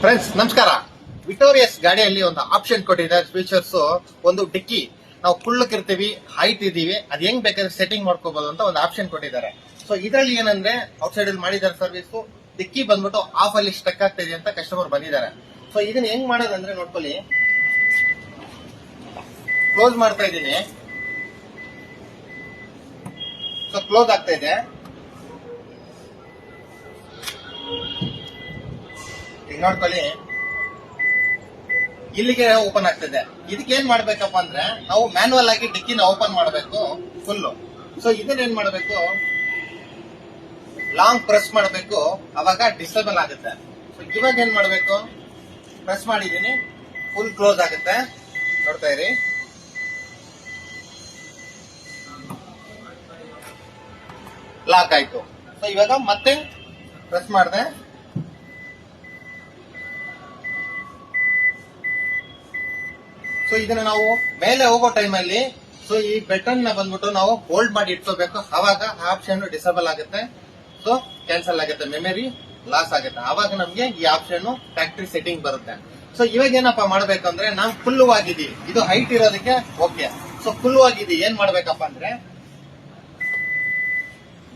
Friends ನಮಸ್ಕಾರ. Victorious ಗಾಡಿಯಲ್ಲಿ ಒಂದು ಆಪ್ಷನ್ ಕೊಟ್ಟಿದ್ದಾರೆ ಫೀಚರ್ಸ್. ಒಂದು ಡಿಕ್ಕಿ ನಾವು ಕುಳ್ಳಕ್ಕಿರ್ತೀವಿ, ಹೈಟ್ ಇದೀವಿ, ಅದ್ ಹೆಂಗ್ ಬೇಕಾದ್ರೆ ಸೆಟ್ಟಿಂಗ್ ಮಾಡ್ಕೋಬಹುದು ಅಂತ ಒಂದು ಆಪ್ಷನ್ ಕೊಟ್ಟಿದ್ದಾರೆ. ಸೊ ಇದರಲ್ಲಿ ಏನಂದ್ರೆ ಔಟ್ ಸೈಡ್ ಅಲ್ಲಿ ಮಾಡಿದ್ದಾರೆ ಸರ್ವಿಸ್. ಡಿಕ್ಕಿ ಬಂದ್ಬಿಟ್ಟು ಆಫ್ ಅಲ್ಲಿ ಸ್ಟಕ್ ಆಗ್ತಾ ಇದೆ ಅಂತ ಕಸ್ಟಮರ್ ಬಂದಿದ್ದಾರೆ. ಸೊ ಇದನ್ನ ಹೆಂಗ್ ಮಾಡೋದಂದ್ರೆ ನೋಡ್ಕೊಳ್ಳಿ. ಕ್ಲೋಸ್ ಮಾಡ್ತಾ ಇದ್ದೀನಿ. ಸೊ ಕ್ಲೋಸ್ ಆಗ್ತಾ ಇದೆ. ಈಗ ನೋಡ್ಕೊಳ್ಳಿ, ಇಲ್ಲಿಗೆ ಓಪನ್ ಆಗ್ತದೆ. ಇದಕ್ಕೆ ಏನ್ ಮಾಡ್ಬೇಕಪ್ಪ ಅಂದ್ರೆ ನಾವು ಮ್ಯಾನುವಲ್ ಆಗಿ ಡಿಕ್ಕಿನ ಓಪನ್ ಮಾಡಬೇಕು ಫುಲ್. ಸೊ ಇದನ್ನ ಏನ್ ಮಾಡಬೇಕು, ಲಾಂಗ್ ಪ್ರೆಸ್ ಮಾಡಬೇಕು, ಅವಾಗ ಡಿಸೇಬಲ್ ಆಗುತ್ತೆ. ಸೊ ಇವಾಗ ಏನ್ ಮಾಡಬೇಕು, ಪ್ರೆಸ್ ಮಾಡಿದೀನಿ, ಫುಲ್ ಕ್ಲೋಸ್ ಆಗುತ್ತೆ. ನೋಡ್ತಾ ಇರಿ, ಲಾಕ್ ಆಯ್ತು. ಸೊ ಇವಾಗ ಮತ್ತೆ ಪ್ರೆಸ್ ಮಾಡಿದೆ. ಸೊ ಇದನ್ನ ನಾವು ಮೇಲೆ ಹೋಗೋ ಟೈಮ್ ಅಲ್ಲಿ ಸೊ ಈ ಬಟನ್ ನ ಬಂದ್ಬಿಟ್ಟು ನಾವು ಹೋಲ್ಡ್ ಮಾಡಿ ಇಟ್ಕೋಬೇಕು. ಅವಾಗ ಆಪ್ಷನ್ ಡಿಸೇಬಲ್ ಆಗುತ್ತೆ. ಸೊ ಕ್ಯಾನ್ಸಲ್ ಆಗುತ್ತೆ, ಮೆಮರಿ ಲಾಸ್ ಆಗುತ್ತೆ. ಅವಾಗ ನಮ್ಗೆ ಈ ಆಪ್ಷನ್ ಫ್ಯಾಕ್ಟರಿ ಸೆಟ್ಟಿಂಗ್ ಬರುತ್ತೆ. ಸೊ ಇವಾಗ ಏನಪ್ಪಾ ಮಾಡ್ಬೇಕಂದ್ರೆ ನಾವು ಫುಲ್ ಆಗಿದೀವಿ, ಇದು ಹೈಟ್ ಇರೋದಕ್ಕೆ ಓಕೆ. ಸೊ ಫುಲ್ ಆಗಿದೀವಿ, ಏನ್ ಮಾಡ್ಬೇಕಪ್ಪ ಅಂದ್ರೆ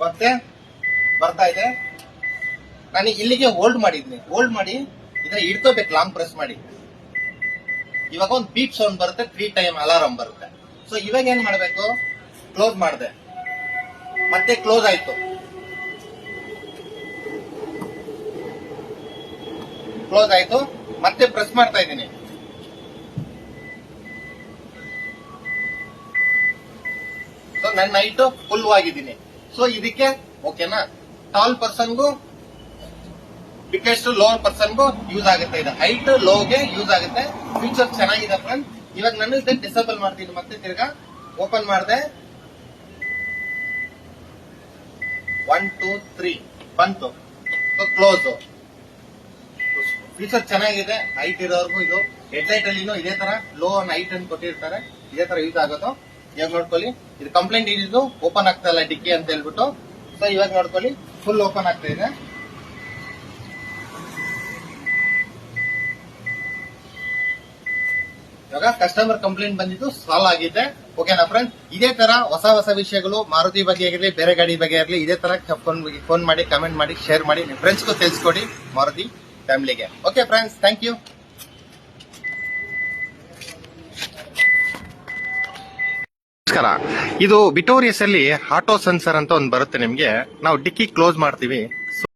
ಮತ್ತೆ ಬರ್ತಾ ಇದೆ. ನಾನು ಇಲ್ಲಿಗೆ ಹೋಲ್ಡ್ ಮಾಡಿದ್ನಿ, ಹೋಲ್ಡ್ ಮಾಡಿ ಇದನ್ನ ಇಡ್ಕೋಬೇಕು ಲಾಂಗ್ ಪ್ರೆಸ್ ಮಾಡಿ. ಇವಾಗ ಒಂದು ಬೀಪ್ ಸೌಂಡ್ ಬರುತ್ತೆ, 3 ಟೈಮ್ ಅಲಾರಂ ಬರುತ್ತೆ. ಸೊ ಇವಾಗ ಏನ್ ಮಾಡ್ಬೇಕು, ಕ್ಲೋಸ್ ಮಾಡಿದೆ, ಮತ್ತೆ ಕ್ಲೋಸ್ ಆಯ್ತು, ಕ್ಲೋಸ್ ಆಯ್ತು, ಮತ್ತೆ ಪ್ರೆಸ್ ಮಾಡ್ತಾ ಇದ್ದೀನಿ. ಸೊ ನನ್ನ ಹೈಟ್ ಫುಲ್ ಆಗಿದ್ದೀನಿ. ಸೊ ಇದಕ್ಕೆ ಓಕೆನಾ, ಟಾಲ್ ಪರ್ಸನ್ಗೂ ಬಿಗ್ಗೆಸ್ಟ್ ಲೋವರ್ ಪರ್ಸನ್ಗೂ ಯೂಸ್ ಆಗುತ್ತೆ. ಇದು ಹೈಟ್ ಲೋಗೆ ಯೂಸ್ ಆಗುತ್ತೆ. ಫೀಚರ್ ಚೆನ್ನಾಗಿದೆ ಫ್ರೆಂಡ್. ಇವಾಗ ನಾನು ಇದನ್ನ ಡಿಸೇಬಲ್ ಮಾಡ್ತೀನಿ. ಮತ್ತೆ ತಿರ್ಗಾ ಓಪನ್ ಮಾಡಿದೆ, 1 2 3 ಬಂತು. So close. ಫೀಚರ್ ಚೆನ್ನಾಗಿದೆ. ಹೈಟ್ ಇರೋರ್ಗು ಇದು ಹೆಡ್ಲೈಟ್ ಅಲ್ಲಿ ಇದೇ ತರ ಲೋ ಅಂಡ್ ಹೈಟ್ ಅನ್ನು ಕೊಟ್ಟಿರ್ತಾರೆ, ಇದೇ ತರ ಯೂಸ್ ಆಗೋದು. ಇವಾಗ ನೋಡ್ಕೊಳ್ಳಿ, ಇದು ಕಂಪ್ಲೇಂಟ್ ಇದ್ದು ಓಪನ್ ಆಗ್ತಾ ಇಲ್ಲ ಡಿಕ್ಕಿ ಅಂತ ಹೇಳ್ಬಿಟ್ಟು. ಸೊ ಇವಾಗ ನೋಡ್ಕೊಳ್ಳಿ, ಫುಲ್ ಓಪನ್ ಆಗ್ತಾ ಇದೆ. ಇವಾಗ ಕಸ್ಟಮರ್ ಕಂಪ್ಲೇಂಟ್ ಬಂದಿದ್ದು ಸಾಲ್ವ್ ಆಗಿದೆ. ಓಕೆನಾ ಫ್ರೆಂಡ್? ಇದೇ ತರ ಹೊಸ ಹೊಸ ವಿಷಯಗಳು ಮಾರುತಿ ಬಗ್ಗೆ ಆಗಿರಲಿ, ಬೇರೆ ಗಾಡಿ ಬಗ್ಗೆ ಆಗಿರಲಿ, ಇದೇ ತರ ಫೋನ್ ಮಾಡಿ, ಕಮೆಂಟ್ ಮಾಡಿ, ಶೇರ್ ಮಾಡಿ, ನಿಮ್ಮ ಫ್ರೆಂಡ್ಸ್ಗೂ ತಿಳಿಸ್ಕೊಡಿ ಮಾರುತಿ ಫ್ಯಾಮಿಲಿಗೆ. Okay friends, thank you. ನಮಸ್ಕಾರ. ಇದು ವಿಕ್ಟೋರಿಯಸ್ ಅಲ್ಲಿ ಆಟೋ ಸೆನ್ಸರ್ ಅಂತ ಒಂದು ಬರುತ್ತೆ ನಿಮ್ಗೆ. ನಾವು ಡಿಕ್ಕಿ ಕ್ಲೋಸ್ ಮಾಡ್ತೀವಿ,